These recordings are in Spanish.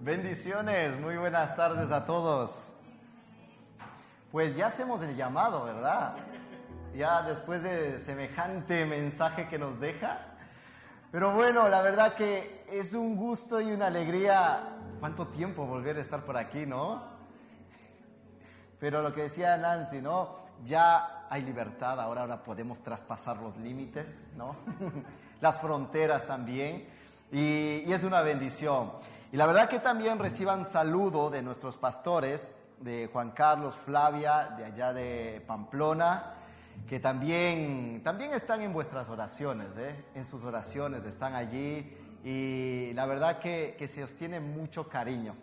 Bendiciones, muy buenas tardes a todos. Pues ya hacemos el llamado, ¿verdad? Ya después de semejante mensaje que nos deja. Pero bueno, la verdad que es un gusto y una alegría. ¿Cuánto tiempo volver a estar por aquí, no? Pero lo que decía Nancy, ¿no? Ya hay libertad, ahora podemos traspasar los límites, ¿no? Las fronteras también. Y es una bendición. Y la verdad que también reciban saludo de nuestros pastores, de Juan Carlos, Flavia, de allá de Pamplona, que también están en vuestras oraciones, en sus oraciones están allí. Y la verdad que se os tiene mucho cariño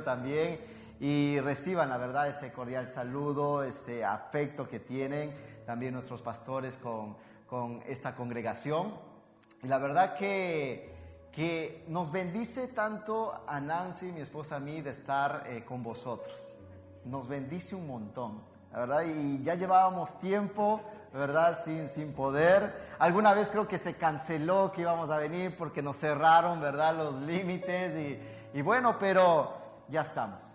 también. Y reciban, la verdad, ese cordial saludo, ese afecto que tienen también nuestros pastores con esta congregación. Y la verdad que nos bendice tanto a Nancy, mi esposa, a mí, de estar con vosotros. Nos bendice un montón, la verdad, y ya llevábamos tiempo, ¿verdad?, sin poder. Alguna vez creo que se canceló que íbamos a venir porque nos cerraron, ¿verdad?, los límites y bueno, pero ya estamos.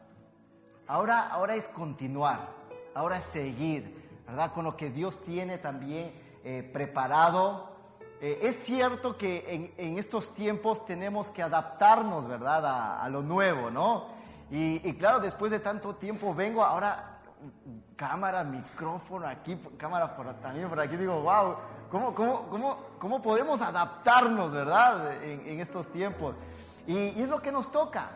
Ahora es continuar, ahora es seguir, ¿verdad?, con lo que Dios tiene también preparado. Es cierto que en estos tiempos tenemos que adaptarnos, ¿verdad?, a lo nuevo, ¿no? Y claro, después de tanto tiempo vengo, ahora cámara, micrófono aquí, cámara también por aquí, digo, wow, ¿cómo podemos adaptarnos, ¿verdad?, en estos tiempos? Y es lo que nos toca,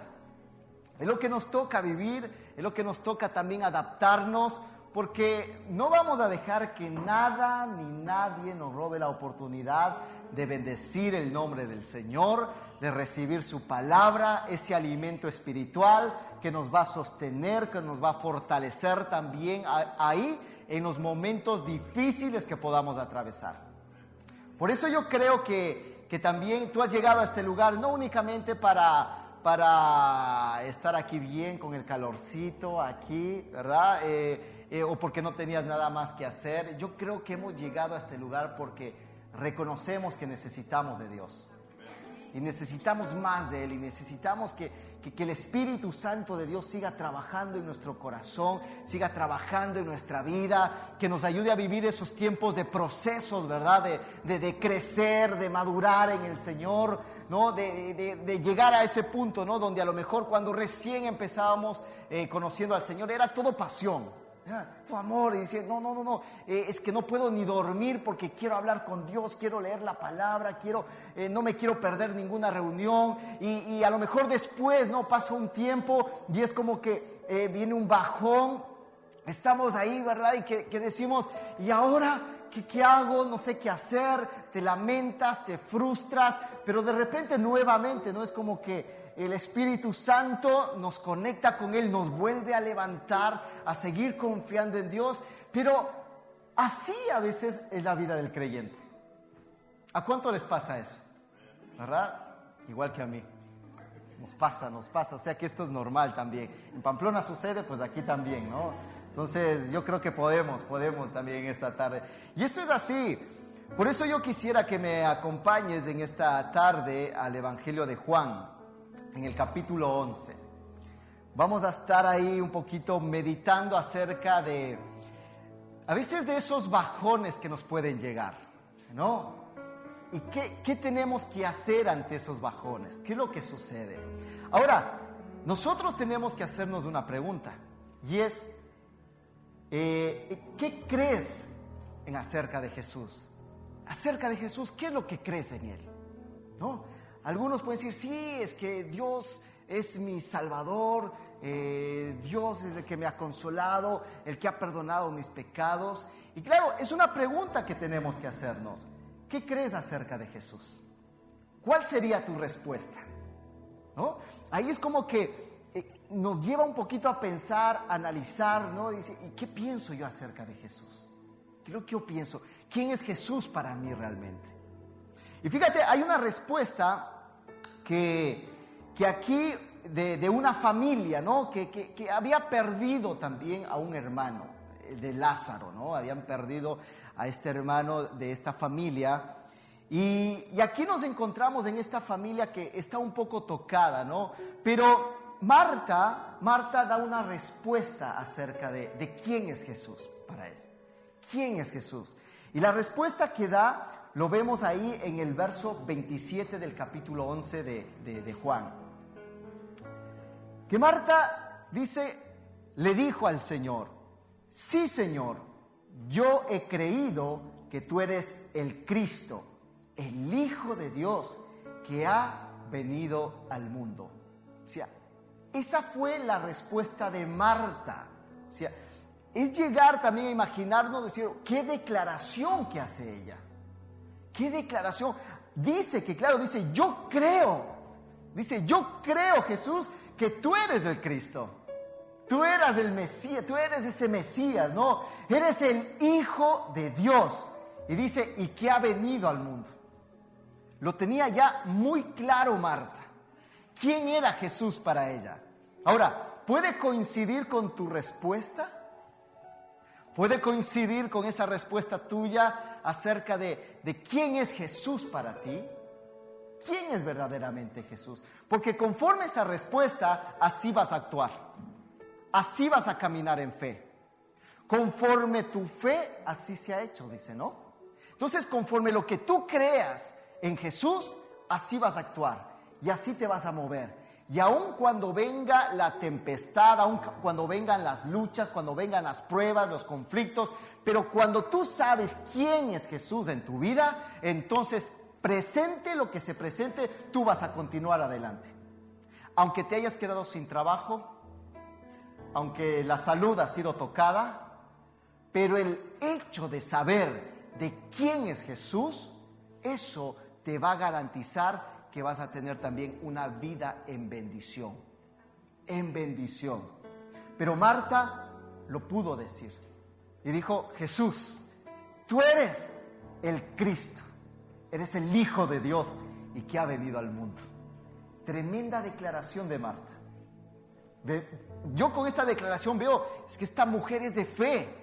es lo que nos toca vivir, es lo que nos toca también adaptarnos, porque no vamos a dejar que nada ni nadie nos robe la oportunidad de bendecir el nombre del Señor, de recibir su palabra, ese alimento espiritual que nos va a sostener, que nos va a fortalecer también ahí en los momentos difíciles que podamos atravesar. Por eso yo creo que también tú has llegado a este lugar no únicamente para estar aquí bien con el calorcito aquí, ¿verdad? O porque no tenías nada más que hacer. Yo creo que hemos llegado a este lugar porque reconocemos que necesitamos de Dios. Y necesitamos más de Él. Y necesitamos que el Espíritu Santo de Dios siga trabajando en nuestro corazón, siga trabajando en nuestra vida, que nos ayude a vivir esos tiempos de procesos, ¿verdad? De crecer, de madurar en el Señor, ¿no? De llegar a ese punto, ¿no?, donde a lo mejor cuando recién empezábamos conociendo al Señor era todo pasión. Tu amor, y dice, no, es que no puedo ni dormir porque quiero hablar con Dios, quiero leer la palabra, no me quiero perder ninguna reunión, y a lo mejor después, no, pasa un tiempo y es como que viene un bajón, estamos ahí, ¿verdad? Y que decimos, ¿y ahora qué hago? No sé qué hacer, te lamentas, te frustras, pero de repente nuevamente, ¿no? Es como que el Espíritu Santo nos conecta con Él, nos vuelve a levantar, a seguir confiando en Dios. Pero así a veces es la vida del creyente. ¿A cuánto les pasa eso? ¿Verdad? Igual que a mí. Nos pasa. O sea que esto es normal también. En Pamplona sucede, pues aquí también, ¿no? Entonces yo creo que podemos también esta tarde. Y esto es así. Por eso yo quisiera que me acompañes en esta tarde al Evangelio de Juan, en el capítulo 11. Vamos a estar ahí un poquito meditando acerca a veces de esos bajones que nos pueden llegar, ¿no? ¿Y qué tenemos que hacer ante esos bajones? ¿Qué es lo que sucede? Ahora, nosotros tenemos que hacernos una pregunta, y es, ¿qué crees acerca de Jesús? Acerca de Jesús, ¿qué es lo que crees en Él? ¿No? Algunos pueden decir, sí, es que Dios es mi Salvador, Dios es el que me ha consolado, el que ha perdonado mis pecados. Y claro, es una pregunta que tenemos que hacernos. ¿Qué crees acerca de Jesús? ¿Cuál sería tu respuesta? ¿No? Ahí es como que nos lleva un poquito a pensar, a analizar, ¿no? Dice, ¿y qué pienso yo acerca de Jesús? ¿Qué es lo que yo pienso? ¿Quién es Jesús para mí realmente? Y fíjate, hay una respuesta que aquí de una familia, ¿no? Que había perdido también a un hermano, de Lázaro, ¿no? Habían perdido a este hermano de esta familia. Y aquí nos encontramos en esta familia que está un poco tocada, ¿no? Pero Marta da una respuesta acerca de quién es Jesús para ella. ¿Quién es Jesús? Y la respuesta que da lo vemos ahí en el verso 27 del capítulo 11 de Juan. Que Marta dice, le dijo al Señor: sí, Señor, yo he creído que tú eres el Cristo, el Hijo de Dios que ha venido al mundo. O sea, esa fue la respuesta de Marta. O sea, es llegar también a imaginarnos, decir, qué declaración que hace ella. Qué declaración. Dice, yo creo. Dice, yo creo, Jesús, que tú eres el Cristo. Tú eras el Mesías, tú eres ese Mesías, ¿no? Eres el Hijo de Dios. Y dice, y que ha venido al mundo. Lo tenía ya muy claro Marta. ¿Quién era Jesús para ella? Ahora, ¿puede coincidir con tu respuesta? ¿Puede coincidir con esa respuesta tuya acerca de quién es Jesús para ti? ¿Quién es verdaderamente Jesús? Porque conforme esa respuesta, así vas a actuar. Así vas a caminar en fe. Conforme tu fe, así se ha hecho, dice, ¿no? Entonces, conforme lo que tú creas en Jesús, así vas a actuar. Y así te vas a mover. Y aun cuando venga la tempestad, aun cuando vengan las luchas, cuando vengan las pruebas, los conflictos, pero cuando tú sabes quién es Jesús en tu vida, entonces presente lo que se presente, tú vas a continuar adelante. Aunque te hayas quedado sin trabajo, aunque la salud ha sido tocada, pero el hecho de saber de quién es Jesús, eso te va a garantizar que vas a tener también una vida en bendición. En bendición. Pero Marta lo pudo decir. Y dijo, Jesús, tú eres el Cristo. Eres el Hijo de Dios y que ha venido al mundo. Tremenda declaración de Marta. Yo con esta declaración veo, es que esta mujer es de fe.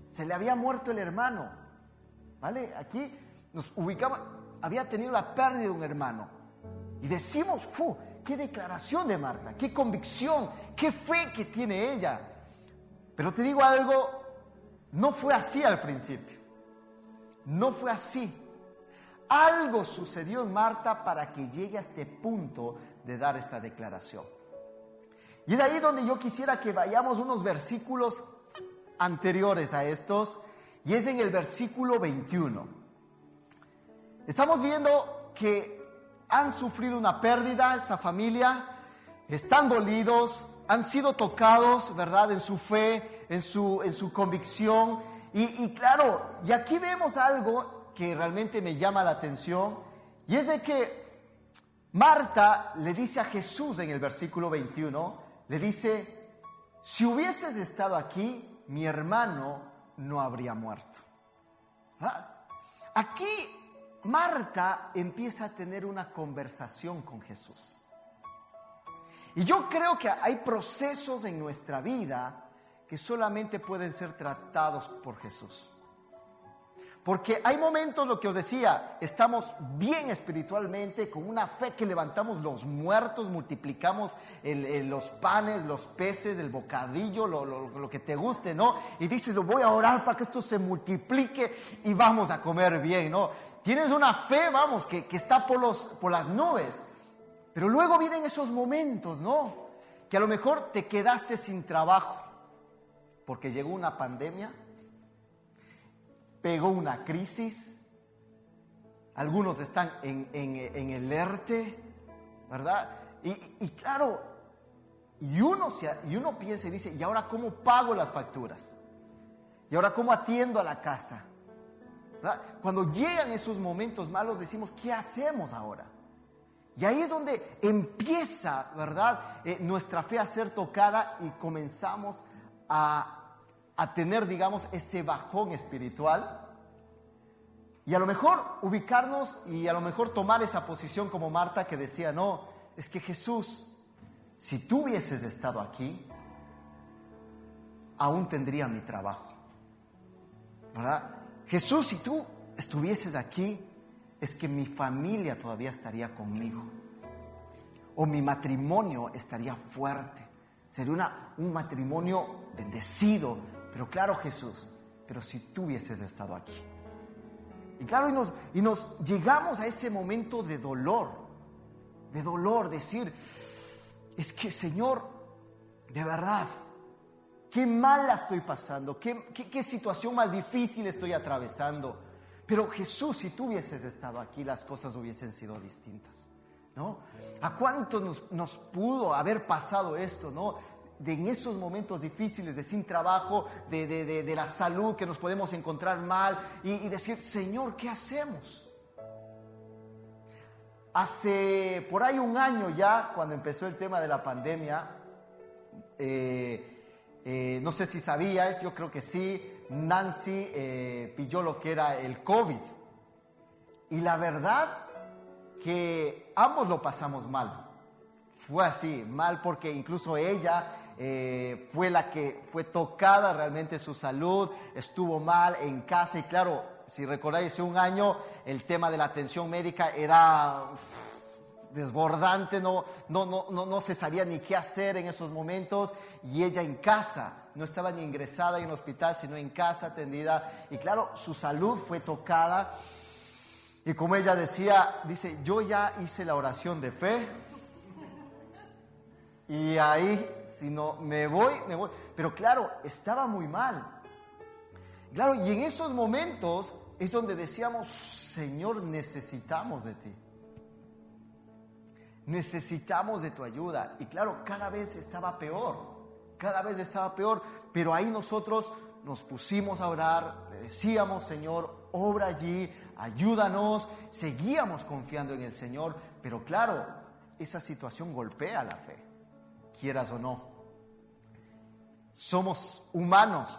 Se le había muerto el hermano. ¿Vale? Aquí nos ubicamos. Había tenido la pérdida de un hermano. Y decimos, qué declaración de Marta, qué convicción, qué fe que tiene ella. Pero te digo algo, no fue así al principio. No fue así. Algo sucedió en Marta para que llegue a este punto de dar esta declaración. Y es ahí donde yo quisiera que vayamos unos versículos anteriores a estos. Y es en el versículo 21. Estamos viendo que han sufrido una pérdida esta familia, están dolidos, han sido tocados, ¿verdad? En su fe, en su convicción. Y claro, y aquí vemos algo que realmente me llama la atención, y es de que Marta le dice a Jesús en el versículo 21, le dice, si hubieses estado aquí, mi hermano no habría muerto. ¿Verdad? Aquí Marta empieza a tener una conversación con Jesús. Y yo creo que hay procesos en nuestra vida que solamente pueden ser tratados por Jesús. Porque hay momentos, lo que os decía, estamos bien espiritualmente, con una fe que levantamos los muertos, multiplicamos los panes, los peces, el bocadillo, lo que te guste, ¿no? Y dices, lo voy a orar para que esto se multiplique y vamos a comer bien, ¿no? Tienes una fe, vamos, que está por las nubes. Pero luego vienen esos momentos, ¿no? Que a lo mejor te quedaste sin trabajo porque llegó una pandemia, pegó una crisis, algunos están en el ERTE, ¿verdad? Y claro, y uno piensa y dice, ¿y ahora cómo pago las facturas? ¿Y ahora cómo atiendo a la casa? ¿Verdad? Cuando llegan esos momentos malos decimos, ¿qué hacemos ahora? Y ahí es donde empieza, ¿verdad? Nuestra fe a ser tocada y comenzamos a tener, digamos, ese bajón espiritual. Y a lo mejor ubicarnos y a lo mejor tomar esa posición como Marta que decía, no, es que Jesús, si tú hubieses estado aquí, aún tendría mi trabajo, ¿verdad? Jesús, si tú estuvieses aquí, es que mi familia todavía estaría conmigo, o mi matrimonio estaría fuerte, sería un matrimonio bendecido. Pero claro, Jesús, pero si tú hubieses estado aquí. Y claro, y nos llegamos a ese momento de dolor, decir, es que Señor, de verdad, qué mal la estoy pasando, qué situación más difícil estoy atravesando. Pero Jesús, si tú hubieses estado aquí, las cosas hubiesen sido distintas, ¿no? ¿A cuántos nos pudo haber pasado esto, no? En esos momentos difíciles, de sin trabajo, de la salud, que nos podemos encontrar mal y decir, Señor, ¿qué hacemos? Hace por ahí un año ya, cuando empezó el tema de la pandemia, no sé si sabías, yo creo que sí, Nancy pilló lo que era el COVID. Y la verdad que ambos lo pasamos mal. Fue así, mal, porque incluso ella fue la que fue tocada realmente su salud, estuvo mal en casa. Y claro, si recordáis, hace un año el tema de la atención médica era desbordante, no se sabía ni qué hacer en esos momentos. Y ella en casa, no estaba ni ingresada en el hospital, sino en casa atendida. Y claro, su salud fue tocada. Y como ella dice, yo ya hice la oración de fe. Y ahí, si no, me voy. Pero claro, estaba muy mal. Claro, y en esos momentos es donde decíamos, Señor, necesitamos de ti. Necesitamos de tu ayuda. Y claro, cada vez estaba peor. Pero ahí nosotros nos pusimos a orar, le decíamos, Señor, obra allí, ayúdanos. Seguíamos confiando en el Señor. Pero claro, esa situación golpea la fe, quieras o no. Somos humanos,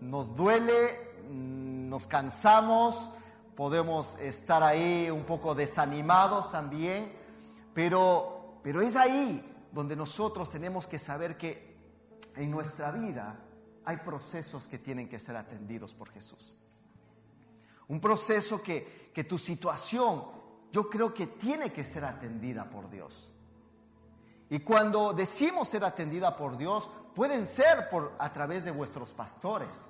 nos duele, nos cansamos, podemos estar ahí un poco desanimados también, pero es ahí donde nosotros tenemos que saber que en nuestra vida hay procesos que tienen que ser atendidos por Jesús. Un proceso que tu situación, yo creo que tiene que ser atendida por Dios. Y cuando decimos ser atendida por Dios, pueden ser a través de vuestros pastores.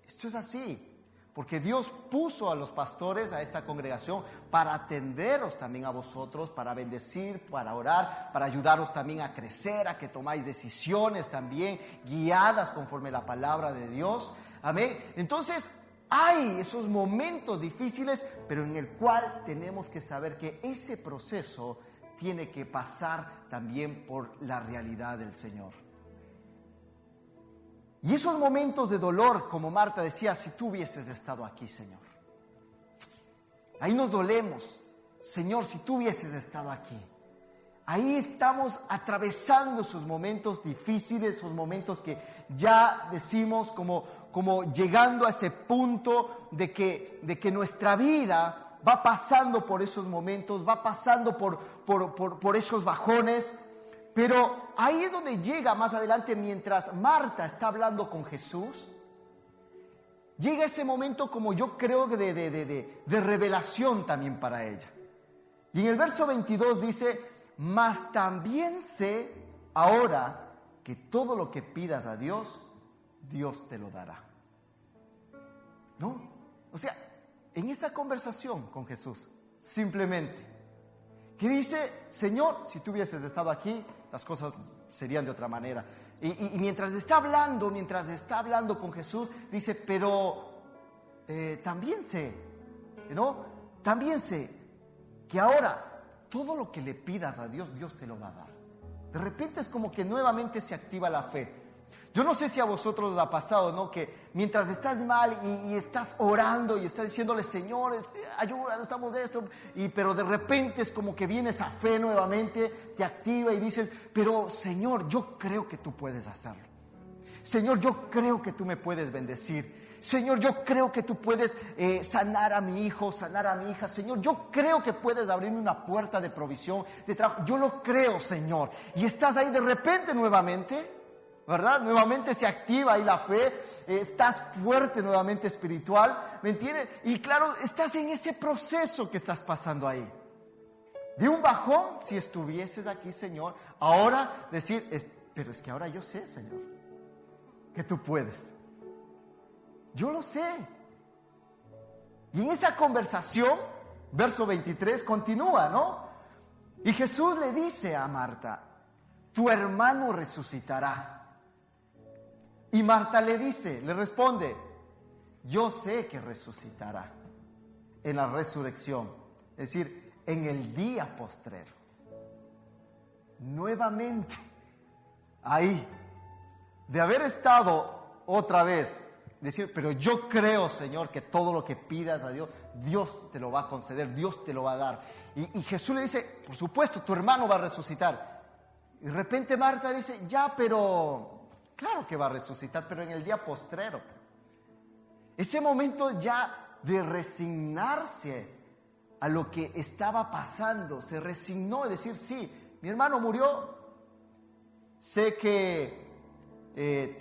Esto es así, porque Dios puso a los pastores, a esta congregación, para atenderos también a vosotros, para bendecir, para orar, para ayudaros también a crecer, a que tomáis decisiones también guiadas conforme la palabra de Dios. Amén. Entonces, hay esos momentos difíciles, pero en el cual tenemos que saber que ese proceso tiene que pasar también por la realidad del Señor. Y esos momentos de dolor, como Marta decía, si tú hubieses estado aquí, Señor. Ahí nos dolemos. Señor, si tú hubieses estado aquí. Ahí estamos atravesando esos momentos difíciles, esos momentos que ya decimos como llegando a ese punto de que nuestra vida va pasando por esos momentos, va pasando por esos bajones. Pero ahí es donde llega más adelante, mientras Marta está hablando con Jesús, llega ese momento como yo creo de revelación también para ella. Y en el verso 22 dice, mas también sé ahora que todo lo que pidas a Dios, Dios te lo dará. ¿No? O sea, en esa conversación con Jesús, simplemente, que dice, Señor, si tú hubieses estado aquí, las cosas serían de otra manera. Y mientras está hablando con Jesús, dice, pero también sé, ¿no? También sé que ahora todo lo que le pidas a Dios, Dios te lo va a dar. De repente es como que nuevamente se activa la fe. Yo no sé si a vosotros os ha pasado, ¿no? Que mientras estás mal y estás orando y estás diciéndole, Señor, ayúdanos, estamos de esto, pero de repente es como que viene esa fe nuevamente, te activa y dices, pero Señor, yo creo que tú puedes hacerlo. Señor, yo creo que tú me puedes bendecir. Señor, yo creo que tú puedes sanar a mi hijo, sanar a mi hija. Señor, yo creo que puedes abrirme una puerta de provisión, de trabajo. Yo lo creo, Señor. Y estás ahí de repente nuevamente. ¿verdad? Nuevamente se activa ahí la fe, estás fuerte nuevamente espiritual, ¿me entiendes? Y claro, estás en ese proceso que estás pasando ahí. De un bajón, si estuvieses aquí, Señor, ahora decir, pero es que ahora yo sé, Señor, que tú puedes. Yo lo sé. Y en esa conversación, verso 23, continúa, ¿no? Y Jesús le dice a Marta, tu hermano resucitará. Y Marta le responde, yo sé que resucitará en la resurrección, es decir, en el día postrero. Nuevamente, ahí, de haber estado otra vez, decir, pero yo creo, Señor, que todo lo que pidas a Dios, Dios te lo va a conceder, Dios te lo va a dar. Y Jesús le dice, por supuesto, tu hermano va a resucitar. Y de repente Marta dice, ya, pero claro que va a resucitar, pero en el día postrero. Ese momento ya de resignarse a lo que estaba pasando, se resignó a decir, sí, mi hermano murió, sé que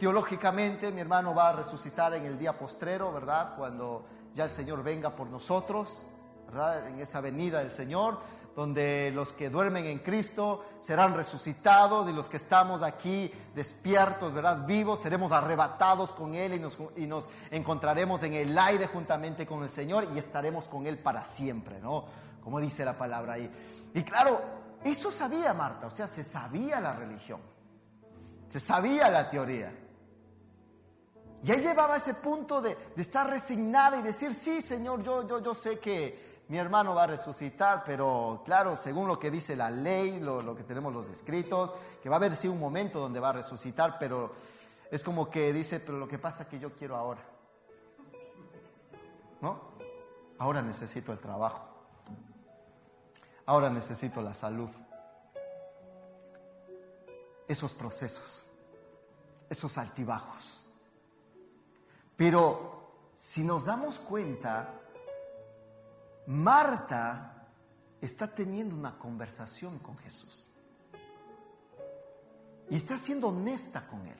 teológicamente mi hermano va a resucitar en el día postrero, ¿verdad? Cuando ya el Señor venga por nosotros, ¿verdad? En esa venida del Señor, donde los que duermen en Cristo serán resucitados y los que estamos aquí despiertos, ¿verdad? Vivos, seremos arrebatados con Él y nos encontraremos en el aire juntamente con el Señor y estaremos con Él para siempre, ¿no? Como dice la palabra ahí. Y claro, eso sabía Marta, o sea, se sabía la religión, se sabía la teoría. Y ahí llevaba ese punto de estar resignada y decir, sí, Señor, yo sé que mi hermano va a resucitar, pero claro, según lo que dice la ley, lo que tenemos los escritos, que va a haber sí un momento donde va a resucitar, pero es como que dice, pero lo que pasa es que yo quiero ahora, ¿no? Ahora necesito el trabajo, ahora necesito la salud. Esos procesos, esos altibajos. Pero si nos damos cuenta, Marta está teniendo una conversación con Jesús y está siendo honesta con Él.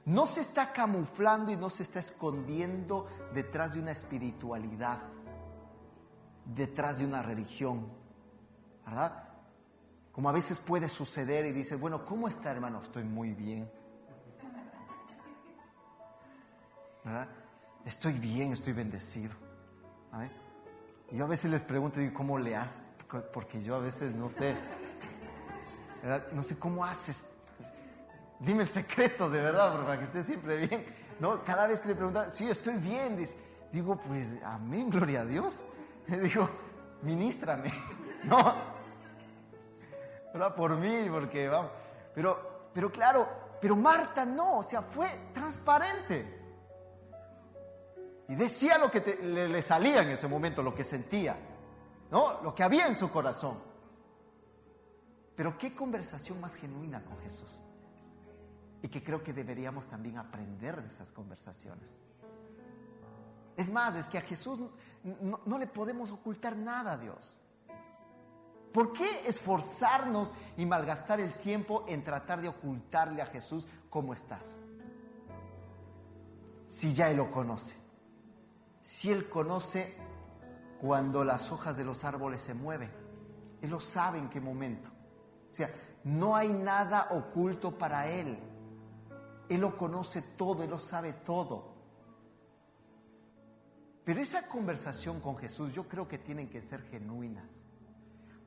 No se está camuflando y no se está escondiendo detrás de una espiritualidad, detrás de una religión, ¿verdad? Como a veces puede suceder y dice, bueno, ¿cómo está, hermano? Estoy muy bien, ¿verdad? Estoy bien, estoy bendecido. Y yo a veces les pregunto, digo, ¿cómo le haces? Porque yo a veces no sé, ¿verdad? No sé cómo haces. Dime el secreto, de verdad, para que esté siempre bien. ¿No? Cada vez que le preguntan, sí, estoy bien. Digo, pues, amén, gloria a Dios. Digo, ministrame, ¿no? ¿Verdad? Por mí, porque vamos. Pero claro, pero Marta no, o sea, fue transparente. Y decía lo que le salía en ese momento, lo que sentía, ¿no? Lo que había en su corazón. Pero qué conversación más genuina con Jesús. Y que creo que deberíamos también aprender de esas conversaciones. Es más, es que a Jesús no le podemos ocultar nada a Dios. ¿Por qué esforzarnos y malgastar el tiempo en tratar de ocultarle a Jesús cómo estás? Si ya Él lo conoce. Si Él conoce cuando las hojas de los árboles se mueven, Él lo sabe en qué momento. O sea, no hay nada oculto para Él. Él lo conoce todo, Él lo sabe todo. Pero esa conversación con Jesús yo creo que tienen que ser genuinas.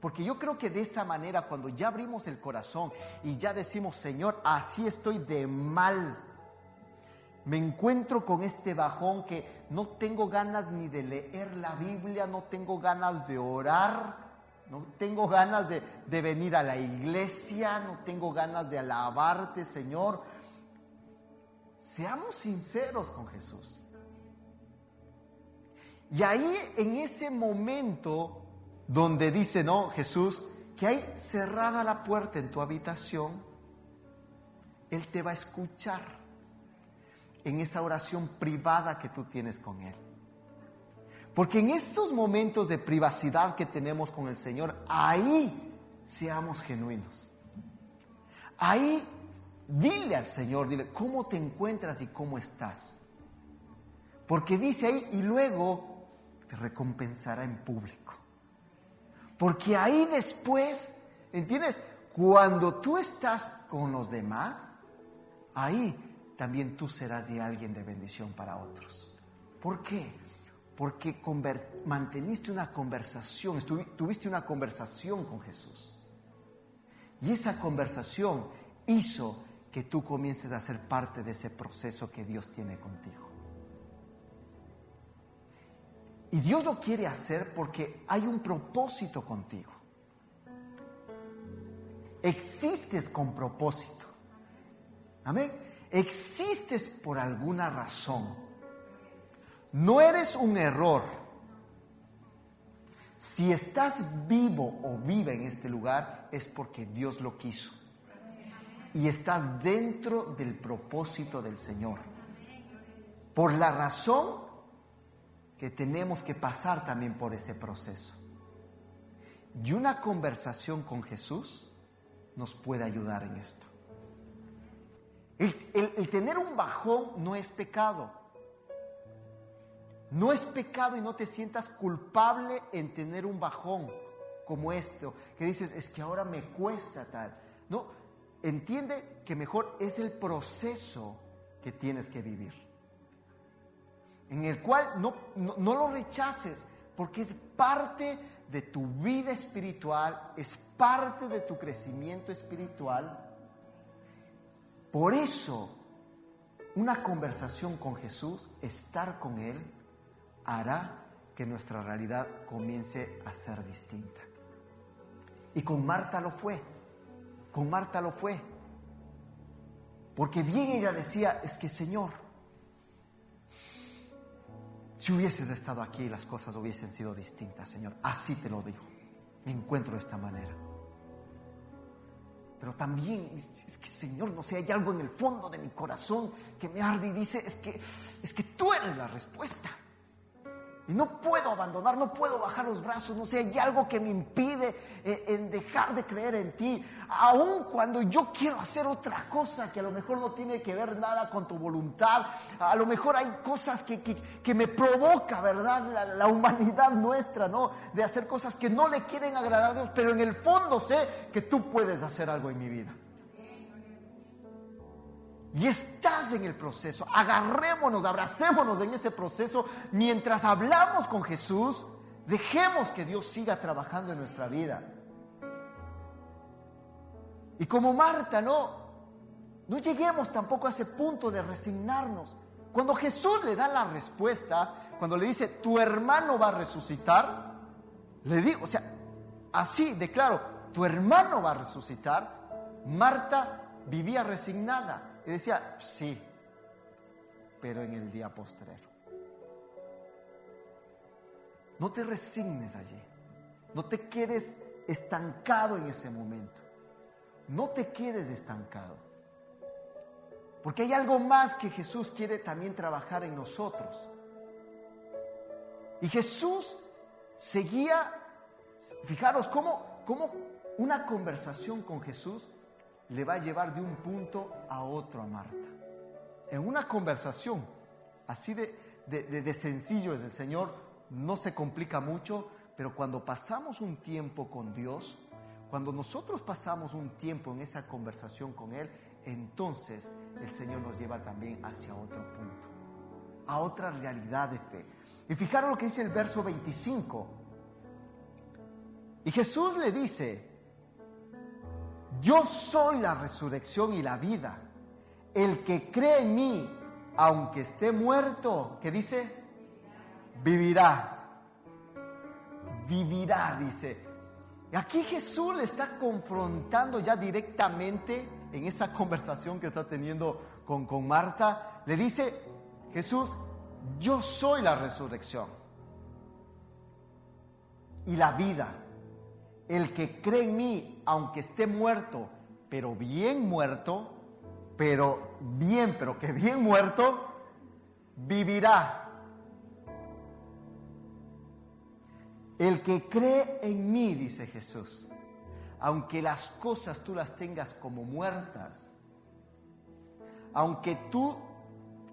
Porque yo creo que de esa manera, cuando ya abrimos el corazón y ya decimos, Señor, así estoy de mal, me encuentro con este bajón que no tengo ganas ni de leer la Biblia, no tengo ganas de orar, no tengo ganas de venir a la iglesia, no tengo ganas de alabarte, Señor. Seamos sinceros con Jesús. Y ahí, en ese momento donde dice, no, Jesús, que hay cerrada la puerta en tu habitación, Él te va a escuchar en esa oración privada que tú tienes con Él. Porque en esos momentos de privacidad que tenemos con el Señor, ahí seamos genuinos. Ahí dile al Señor, dile, ¿cómo te encuentras y cómo estás? Porque dice ahí, y luego te recompensará en público. Porque ahí después, ¿entiendes? Cuando tú estás con los demás, ahí también tú serás de alguien de bendición para otros. ¿Por qué? Porque manteniste una conversación, tuviste una conversación con Jesús. Y esa conversación hizo que tú comiences a ser parte de ese proceso que Dios tiene contigo. Y Dios lo quiere hacer porque hay un propósito contigo. Existes con propósito. Amén. Existes por alguna razón. No eres un error. Si estás vivo o viva en este lugar es porque Dios lo quiso. Y estás dentro del propósito del Señor. Por la razón que tenemos que pasar también por ese proceso. Y una conversación con Jesús nos puede ayudar en esto. El tener un bajón no es pecado. No es pecado y no te sientas culpable en tener un bajón como esto, que dices, es que ahora me cuesta tal. No, entiende que mejor es el proceso que tienes que vivir, en el cual no lo rechaces, porque es parte de tu vida espiritual, es parte de tu crecimiento espiritual. Por eso, una conversación con Jesús, estar con Él, hará que nuestra realidad comience a ser distinta. Y con Marta lo fue. Con Marta lo fue. Porque bien ella decía, es que Señor, si hubieses estado aquí las cosas hubiesen sido distintas, Señor. Así te lo digo. Me encuentro de esta manera. Pero también es que Señor, no sé, hay algo en el fondo de mi corazón que me arde y dice, es que tú eres la respuesta. Y no puedo abandonar, no puedo bajar los brazos, no sé, hay algo que me impide en dejar de creer en ti, aun cuando yo quiero hacer otra cosa que a lo mejor no tiene que ver nada con tu voluntad. A lo mejor hay cosas que me provoca, ¿verdad? La humanidad nuestra, ¿no? De hacer cosas que no le quieren agradar a Dios, pero en el fondo sé que tú puedes hacer algo en mi vida. Y estás en el proceso. Agarrémonos, abracémonos en ese proceso. Mientras hablamos con Jesús, dejemos que Dios siga trabajando en nuestra vida. Y como Marta, no lleguemos tampoco a ese punto de resignarnos. Cuando Jesús le da la respuesta, cuando le dice, tu hermano va a resucitar, le digo, o sea, así de claro, tu hermano va a resucitar. Marta vivía resignada. Y decía, sí, pero en el día postrero. No te resignes allí. No te quedes estancado en ese momento. No te quedes estancado. Porque hay algo más que Jesús quiere también trabajar en nosotros. Y Jesús seguía, fijaros cómo una conversación con Jesús le va a llevar de un punto a otro a Marta. En una conversación así de sencillo es el Señor, no se complica mucho, pero cuando pasamos un tiempo con Dios, cuando nosotros pasamos un tiempo en esa conversación con Él, entonces el Señor nos lleva también hacia otro punto, a otra realidad de fe. Y fijaros lo que dice el verso 25. Y Jesús le dice, yo soy la resurrección y la vida. El que cree en mí, aunque esté muerto, ¿qué dice? Vivirá. Vivirá, dice. Y aquí Jesús le está confrontando ya directamente en esa conversación que está teniendo con Marta. Le dice Jesús, yo soy la resurrección y la vida. El que cree en mí, aunque esté muerto, pero bien muerto, pero que bien muerto, vivirá. El que cree en mí, dice Jesús, aunque las cosas tú las tengas como muertas, aunque tú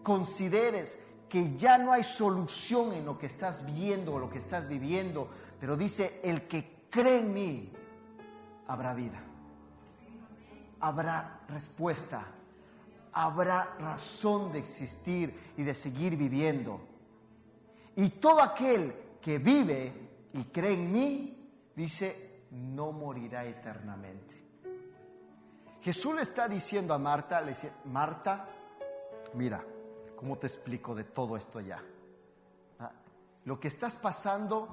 consideres que ya no hay solución en lo que estás viendo o lo que estás viviendo, pero dice, el que cree en mí, habrá vida, habrá respuesta, habrá razón de existir y de seguir viviendo. Y todo aquel que vive y cree en mí, dice, no morirá eternamente. Jesús le está diciendo a Marta, le dice, Marta, mira, ¿cómo te explico de todo esto ya? Lo que estás pasando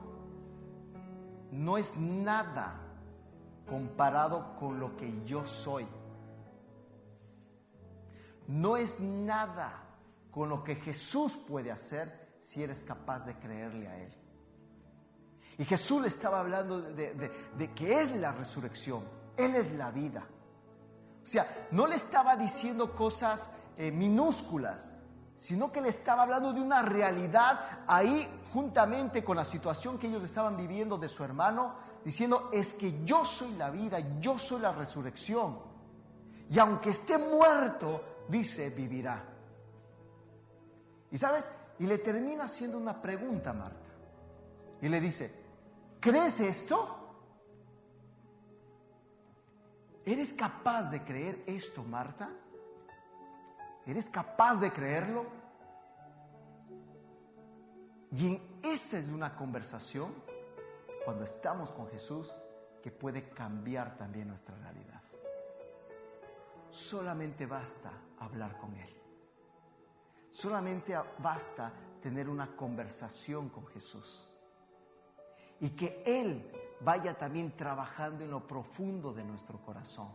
no es nada comparado con lo que yo soy. No es nada con lo que Jesús puede hacer si eres capaz de creerle a Él. Y Jesús le estaba hablando de que es la resurrección, Él es la vida. O sea, no le estaba diciendo cosas minúsculas, sino que le estaba hablando de una realidad ahí juntamente con la situación que ellos estaban viviendo de su hermano, diciendo, es que yo soy la vida, yo soy la resurrección. Y aunque esté muerto, dice, vivirá. Y sabes, y le termina haciendo una pregunta a Marta. Y le dice, ¿crees esto? ¿Eres capaz de creer esto, Marta? ¿Eres capaz de creerlo? Y esa es una conversación, cuando estamos con Jesús, que puede cambiar también nuestra realidad. Solamente basta hablar con Él. Solamente basta tener una conversación con Jesús. Y que Él vaya también trabajando en lo profundo de nuestro corazón.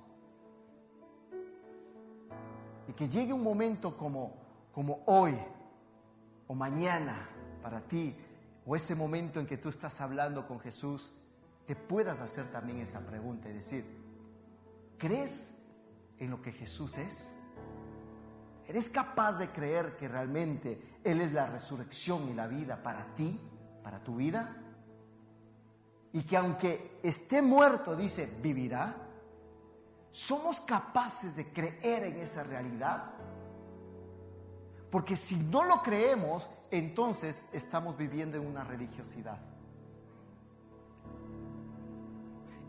Y que llegue un momento como hoy o mañana para ti, o ese momento en que tú estás hablando con Jesús, te puedas hacer también esa pregunta y decir, ¿crees en lo que Jesús es? ¿Eres capaz de creer que realmente Él es la resurrección y la vida para ti, para tu vida? Y que aunque esté muerto, dice, vivirá. ¿Somos capaces de creer en esa realidad? Porque si no lo creemos, entonces estamos viviendo en una religiosidad.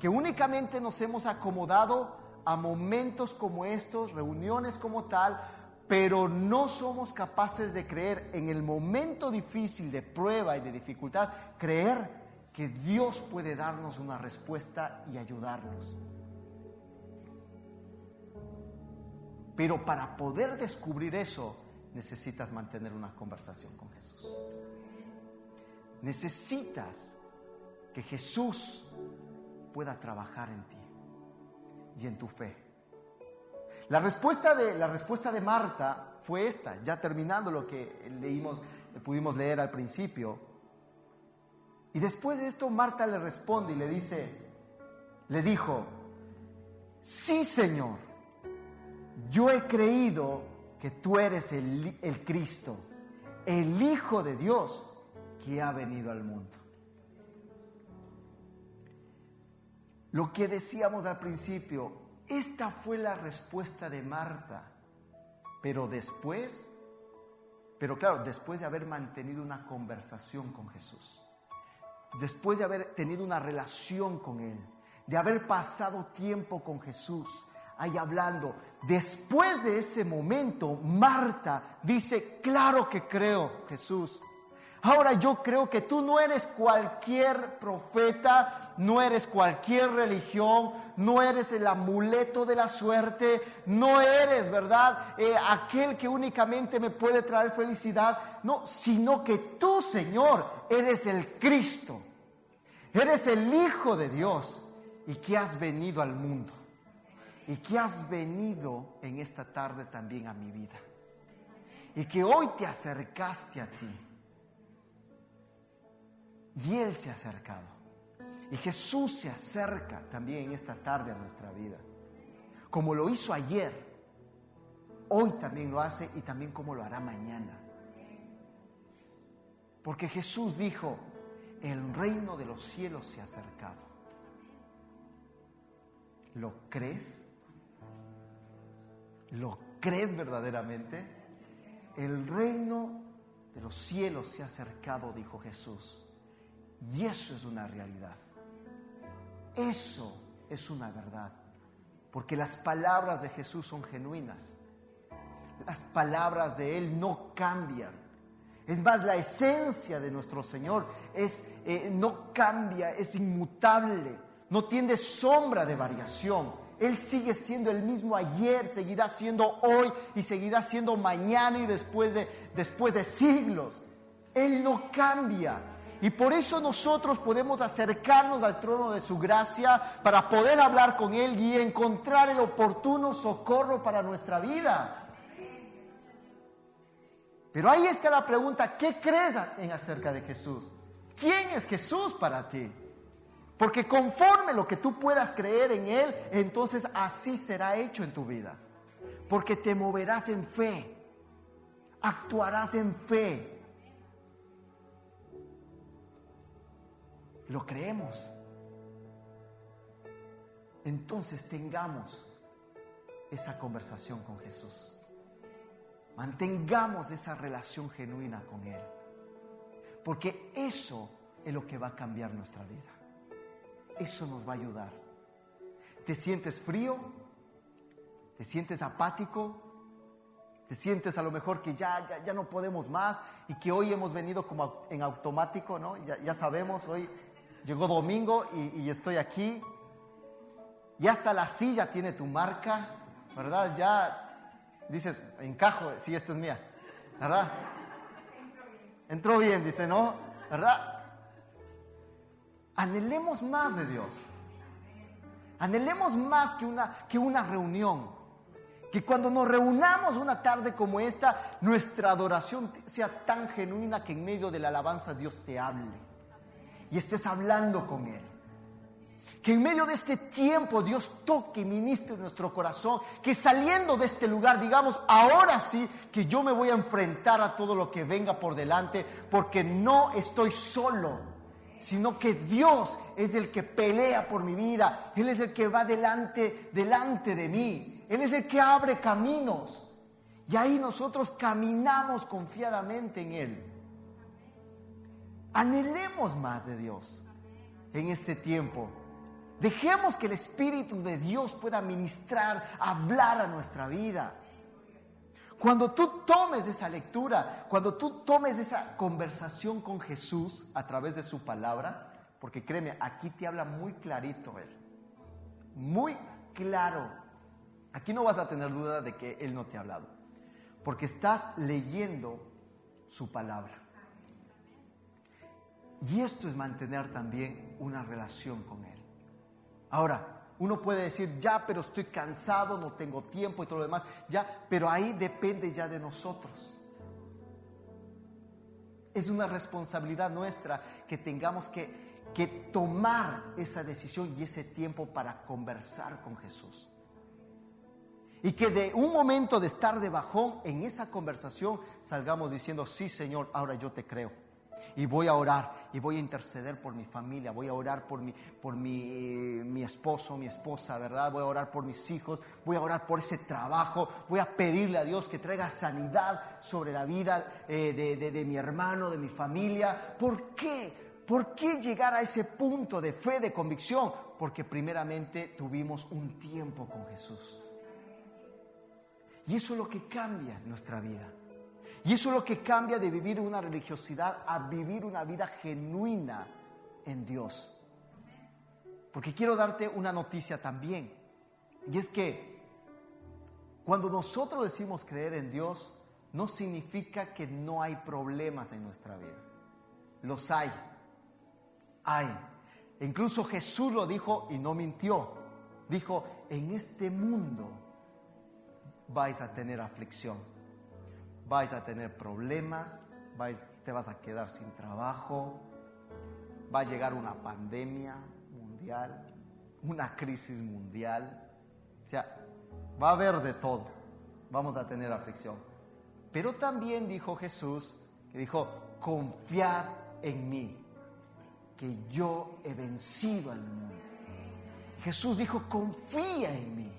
Que únicamente nos hemos acomodado a momentos como estos, reuniones como tal, pero no somos capaces de creer en el momento difícil de prueba y de dificultad, creer que Dios puede darnos una respuesta y ayudarnos. Pero para poder descubrir eso, necesitas mantener una conversación con Jesús. Necesitas que Jesús pueda trabajar en ti y en tu fe. La respuesta de Marta fue esta, ya terminando lo que pudimos leer al principio. Y después de esto Marta le responde y le dijo, sí, Señor, yo he creído que tú eres el Cristo, el Hijo de Dios que ha venido al mundo. Lo que decíamos al principio, esta fue la respuesta de Marta, pero claro, después de haber mantenido una conversación con Jesús, después de haber tenido una relación con Él, de haber pasado tiempo con Jesús, ahí hablando, después de ese momento, Marta dice, claro que creo, Jesús. Ahora yo creo que tú no eres cualquier profeta, no eres cualquier religión, no eres el amuleto de la suerte, no eres, ¿verdad? Aquel que únicamente me puede traer felicidad, no, sino que tú, Señor, eres el Cristo, eres el Hijo de Dios y que has venido al mundo y que has venido en esta tarde también a mi vida y que hoy te acercaste a ti. Y Él se ha acercado. Y Jesús se acerca también en esta tarde a nuestra vida. Como lo hizo ayer, hoy también lo hace y también como lo hará mañana. Porque Jesús dijo, el reino de los cielos se ha acercado. ¿Lo crees? ¿Lo crees verdaderamente? El reino de los cielos se ha acercado, dijo Jesús. Y eso es una realidad. Eso es una verdad. Porque las palabras de Jesús son genuinas. Las palabras de Él no cambian. Es más, la esencia de nuestro Señor no cambia, es inmutable. No tiene sombra de variación. Él sigue siendo el mismo ayer, seguirá siendo hoy y seguirá siendo mañana y después de siglos. Él no cambia. Y por eso nosotros podemos acercarnos al trono de su gracia para poder hablar con Él y encontrar el oportuno socorro para nuestra vida. Pero ahí está la pregunta: ¿qué crees acerca de Jesús? ¿Quién es Jesús para ti? Porque conforme lo que tú puedas creer en Él, entonces así será hecho en tu vida. Porque te moverás en fe, actuarás en fe. ¿Lo creemos? Entonces tengamos esa conversación con Jesús. Mantengamos esa relación genuina con Él. Porque eso es lo que va a cambiar nuestra vida. Eso nos va a ayudar. ¿Te sientes frío? ¿Te sientes apático? ¿Te sientes a lo mejor que ya no podemos más y que hoy hemos venido como en automático, ¿no? Ya sabemos, hoy llegó domingo y estoy aquí. Ya hasta la silla tiene tu marca, ¿verdad? Ya dices, encajo, sí, esta es mía, ¿verdad? Entró bien, dice, ¿no? ¿Verdad? Anhelemos más de Dios. Anhelemos más que una reunión. Que cuando nos reunamos una tarde como esta, nuestra adoración sea tan genuina que en medio de la alabanza Dios te hable y estés hablando con Él. Que en medio de este tiempo Dios toque y ministre nuestro corazón. Que saliendo de este lugar digamos, ahora sí que yo me voy a enfrentar a todo lo que venga por delante, porque no estoy solo, sino que Dios es el que pelea por mi vida. Él es el que va delante de mí. Él es el que abre caminos. Y ahí nosotros caminamos confiadamente en Él. Anhelemos más de Dios en este tiempo. Dejemos que el Espíritu de Dios pueda ministrar, hablar a nuestra vida. Cuando tú tomes esa lectura, cuando tú tomes esa conversación con Jesús a través de su palabra, porque créeme, aquí te habla muy clarito Él, muy claro. Aquí no vas a tener duda de que Él no te ha hablado, porque estás leyendo su palabra. Y esto es mantener también una relación con Él. Ahora, uno puede decir, ya, pero estoy cansado, no tengo tiempo y todo lo demás, ya, pero ahí depende ya de nosotros. Es una responsabilidad nuestra que tengamos que tomar esa decisión y ese tiempo para conversar con Jesús. Y que de un momento de estar de bajón, en esa conversación salgamos diciendo, sí Señor, ahora yo te creo. Y voy a orar y voy a interceder por mi familia, voy a orar por mi esposo, mi esposa, ¿verdad? Voy a orar por mis hijos, voy a orar por ese trabajo, voy a pedirle a Dios que traiga sanidad sobre la vida de mi hermano, de mi familia. ¿Por qué? ¿Por qué llegar a ese punto de fe, de convicción? Porque primeramente tuvimos un tiempo con Jesús. Y eso es lo que cambia nuestra vida. Y eso es lo que cambia de vivir una religiosidad a vivir una vida genuina en Dios. Porque quiero darte una noticia también. Y es que cuando nosotros decimos creer en Dios, no significa que no hay problemas en nuestra vida. Los hay. Hay. Incluso Jesús lo dijo y no mintió. Dijo, en este mundo vais a tener aflicción. Vais a tener problemas, te vas a quedar sin trabajo, va a llegar una pandemia mundial, una crisis mundial, o sea, va a haber de todo, vamos a tener aflicción. Pero también dijo Jesús, que dijo, confiad en mí, que yo he vencido al mundo. Jesús dijo, confía en mí.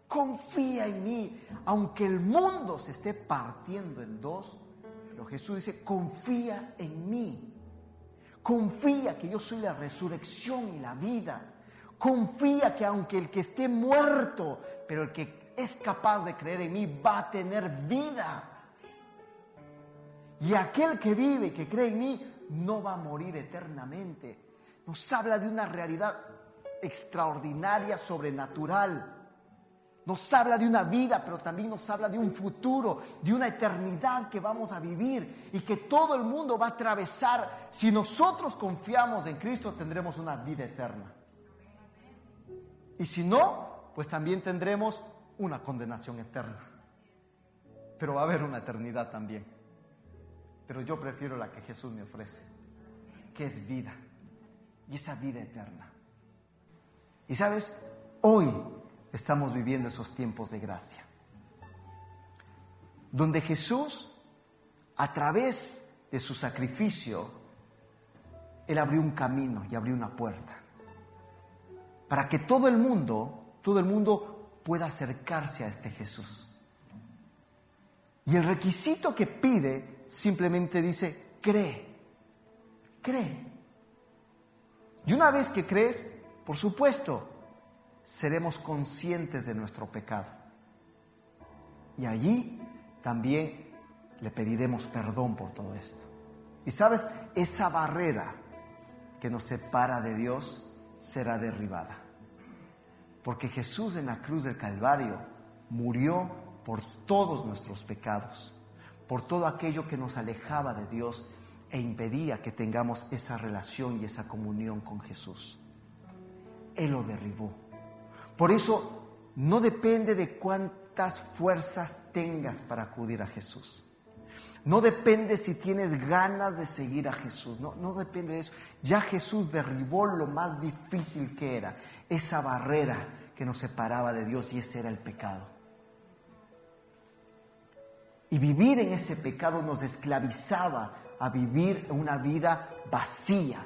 Confía en mí, aunque el mundo se esté partiendo en dos, pero Jesús dice, confía en mí. Confía que yo soy la resurrección y la vida. Confía que aunque el que esté muerto, pero el que es capaz de creer en mí va a tener vida. Y aquel que vive, que cree en mí, no va a morir eternamente. Nos habla de una realidad extraordinaria, sobrenatural. Nos habla de una vida, pero también nos habla de un futuro, de una eternidad que vamos a vivir y que todo el mundo va a atravesar. Si nosotros confiamos en Cristo, tendremos una vida eterna. Y si no, pues también tendremos una condenación eterna. Pero va a haber una eternidad también. Pero yo prefiero la que Jesús me ofrece, que es vida. Y esa vida eterna. Y sabes, hoy estamos viviendo esos tiempos de gracia, donde Jesús, a través de su sacrificio, Él abrió un camino y abrió una puerta para que todo el mundo pueda acercarse a este Jesús. Y el requisito que pide simplemente dice, cree. Y una vez que crees, por supuesto, seremos conscientes de nuestro pecado. Y allí también le pediremos perdón por todo esto. Y sabes, esa barrera que nos separa de Dios será derribada. Porque Jesús en la cruz del Calvario murió por todos nuestros pecados, por todo aquello que nos alejaba de Dios e impedía que tengamos esa relación y esa comunión con Jesús. Él lo derribó. Por eso no depende de cuántas fuerzas tengas para acudir a Jesús. No depende si tienes ganas de seguir a Jesús. No depende de eso. Ya Jesús derribó lo más difícil que era, esa barrera que nos separaba de Dios, y ese era el pecado. Y vivir en ese pecado nos esclavizaba a vivir una vida vacía,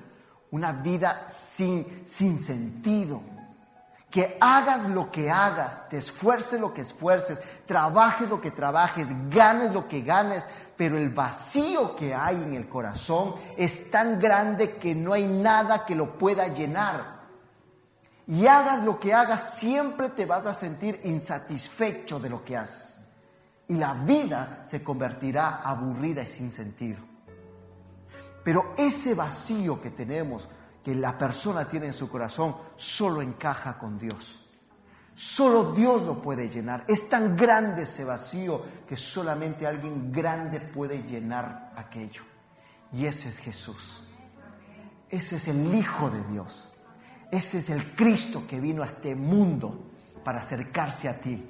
una vida sin sentido. Que hagas lo que hagas, te esfuerces lo que esfuerces, trabajes lo que trabajes, ganes lo que ganes, pero el vacío que hay en el corazón es tan grande que no hay nada que lo pueda llenar. Y hagas lo que hagas, siempre te vas a sentir insatisfecho de lo que haces. Y la vida se convertirá aburrida y sin sentido. Pero ese vacío que tenemos, que la persona tiene en su corazón, solo encaja con Dios. Solo Dios lo puede llenar. Es tan grande ese vacío que solamente alguien grande puede llenar aquello. Y ese es Jesús. Ese es el Hijo de Dios. Ese es el Cristo que vino a este mundo para acercarse a ti.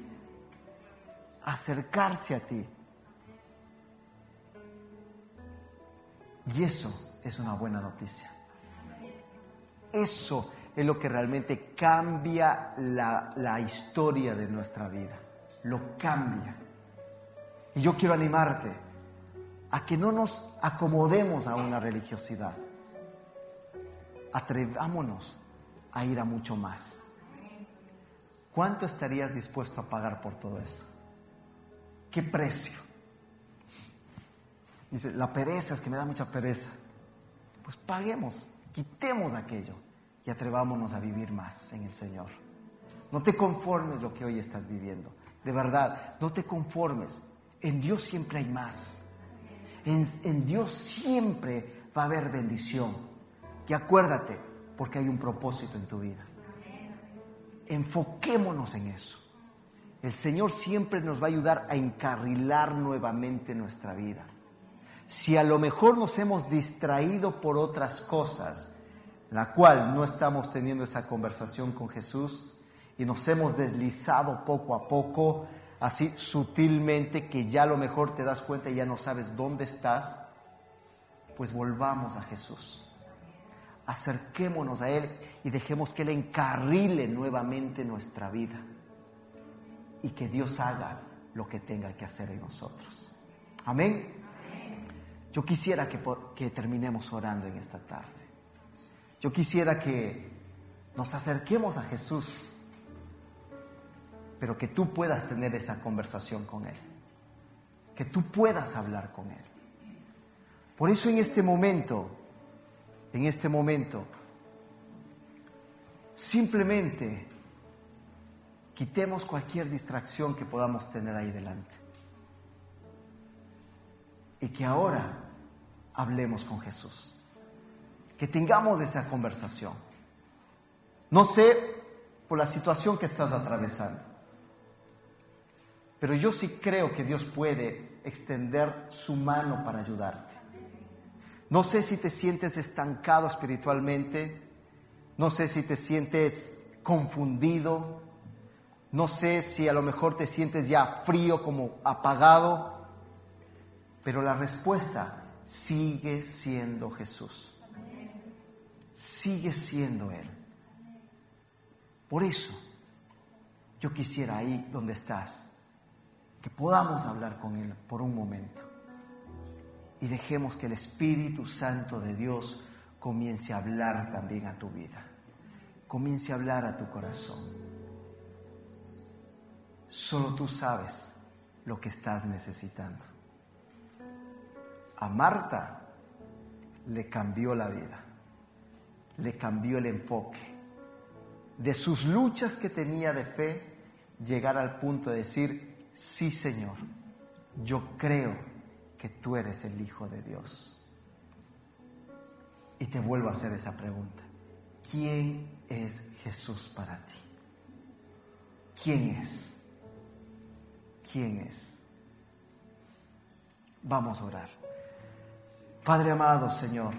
Acercarse a ti. Y eso es una buena noticia. Eso es lo que realmente cambia la historia de nuestra vida. Lo cambia. Y yo quiero animarte a que no nos acomodemos a una religiosidad. Atrevámonos a ir a mucho más. ¿Cuánto estarías dispuesto a pagar por todo eso? ¿Qué precio? Dice, la pereza, es que me da mucha pereza. Pues paguemos, quitemos aquello y atrevámonos a vivir más en el Señor. No te conformes lo que hoy estás viviendo. De verdad, no te conformes. En Dios siempre hay más. En Dios siempre va a haber bendición. Y acuérdate, porque hay un propósito en tu vida. Enfoquémonos en eso. El Señor siempre nos va a ayudar a encarrilar nuevamente nuestra vida. Si a lo mejor nos hemos distraído por otras cosas, la cual no estamos teniendo esa conversación con Jesús, y nos hemos deslizado poco a poco, así sutilmente, que ya a lo mejor te das cuenta y ya no sabes dónde estás, pues volvamos a Jesús. Acerquémonos a Él y dejemos que Él encarrile nuevamente nuestra vida. Y que Dios haga lo que tenga que hacer en nosotros. Amén. Yo quisiera que terminemos orando en esta tarde. Yo quisiera que nos acerquemos a Jesús pero que tú puedas tener esa conversación con Él, que tú puedas hablar con Él. Por eso en este momento, simplemente quitemos cualquier distracción que podamos tener ahí delante. Y que ahora hablemos con Jesús. Que tengamos esa conversación. No sé por la situación que estás atravesando, pero yo sí creo que Dios puede extender su mano para ayudarte. No sé si te sientes estancado espiritualmente, no sé si te sientes confundido, no sé si a lo mejor te sientes ya frío, como apagado, pero la respuesta sigue siendo Jesús. Sigue siendo Él. Por eso yo quisiera ahí donde estás, que podamos hablar con Él por un momento y dejemos que el Espíritu Santo de Dios comience a hablar también a tu vida, comience a hablar a tu corazón. Solo tú sabes lo que estás necesitando. A Marta le cambió la vida, le cambió el enfoque. De sus luchas que tenía de fe, llegar al punto de decir: sí, Señor, yo creo que tú eres el Hijo de Dios. Y te vuelvo a hacer esa pregunta: ¿quién es Jesús para ti? ¿Quién es? ¿Quién es? Vamos a orar. Padre amado, Señor,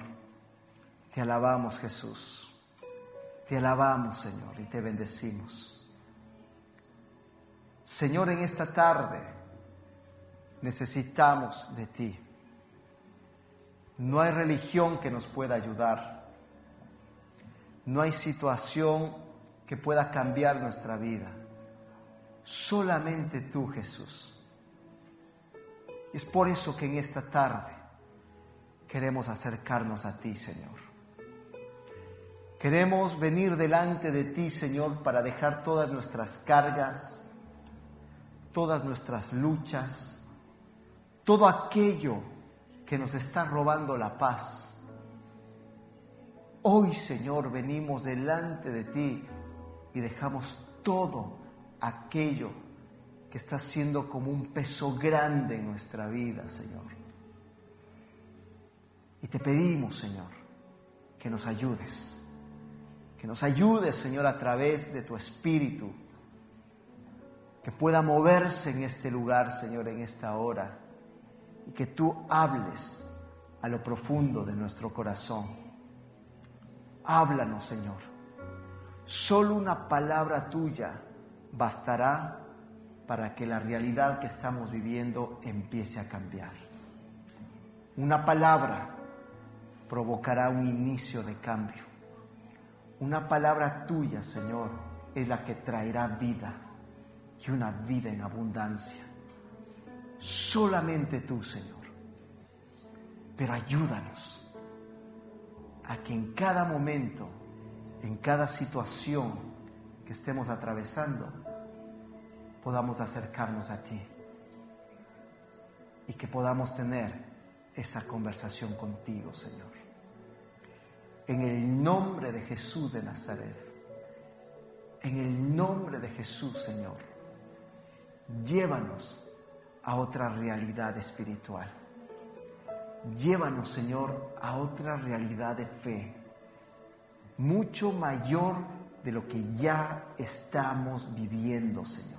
te alabamos, Jesús. Te alabamos, Señor, y te bendecimos. Señor, en esta tarde necesitamos de ti. No hay religión que nos pueda ayudar. No hay situación que pueda cambiar nuestra vida. Solamente tú, Jesús. Y es por eso que en esta tarde queremos acercarnos a ti, Señor. Queremos venir delante de ti, Señor, para dejar todas nuestras cargas, todas nuestras luchas, todo aquello que nos está robando la paz. Hoy, Señor, venimos delante de ti y dejamos todo aquello que está siendo como un peso grande en nuestra vida, Señor. Y te pedimos, Señor, que nos ayudes. Que nos ayudes, Señor, a través de tu Espíritu, que pueda moverse en este lugar, Señor, en esta hora, y que tú hables a lo profundo de nuestro corazón. Háblanos, Señor. Solo una palabra tuya bastará para que la realidad que estamos viviendo empiece a cambiar. Una palabra provocará un inicio de cambio. Una palabra tuya, Señor, es la que traerá vida y una vida en abundancia. Solamente tú, Señor. Pero ayúdanos a que en cada momento, en cada situación que estemos atravesando, podamos acercarnos a ti y que podamos tener esa conversación contigo, Señor. En el nombre de Jesús de Nazaret, en el nombre de Jesús, Señor, llévanos a otra realidad espiritual. Llévanos, Señor, a otra realidad de fe, mucho mayor de lo que ya estamos viviendo, Señor.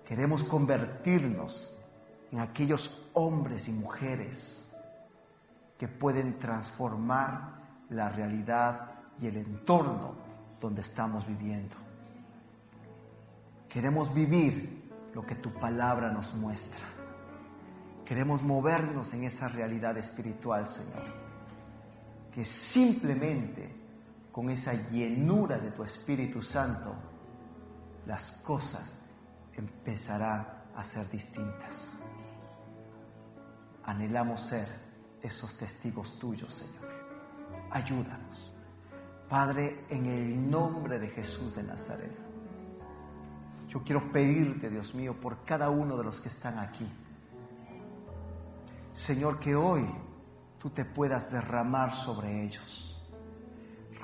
Queremos convertirnos en aquellos hombres y mujeres que pueden transformar la realidad y el entorno donde estamos viviendo. Queremos vivir lo que tu palabra nos muestra. Queremos movernos en esa realidad espiritual, Señor. Que simplemente con esa llenura de tu Espíritu Santo, las cosas empezarán a ser distintas. Anhelamos ser esos testigos tuyos, Señor. Ayúdanos. Padre, en el nombre de Jesús de Nazaret, Yo quiero pedirte, Dios mío, por cada uno de los que están aquí. Señor, que hoy tú te puedas derramar sobre ellos.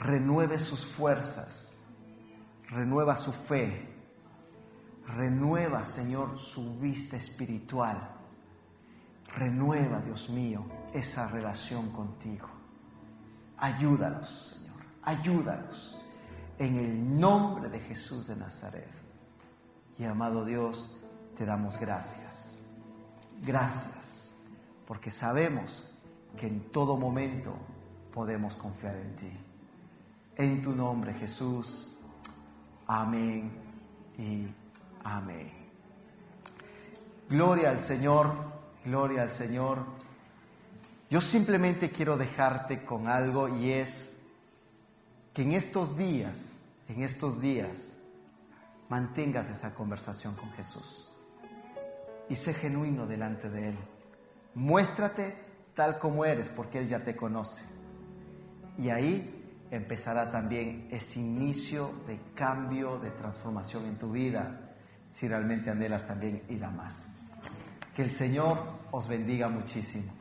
Renueve sus fuerzas, renueva su fe, renueva, Señor, su vista espiritual. Renueva, Dios mío, esa relación contigo. Ayúdalos, Señor, ayúdalos. En el nombre de Jesús de Nazaret. Y amado Dios, te damos gracias. Gracias, porque sabemos que en todo momento podemos confiar en ti. En tu nombre, Jesús. Amén y amén. Gloria al Señor, gloria al Señor. Yo simplemente quiero dejarte con algo, y es que en estos días, mantengas esa conversación con Jesús y sé genuino delante de Él. Muéstrate tal como eres, porque Él ya te conoce. Y ahí empezará también ese inicio de cambio, de transformación en tu vida, si realmente anhelas también ir a más. Que el Señor os bendiga muchísimo.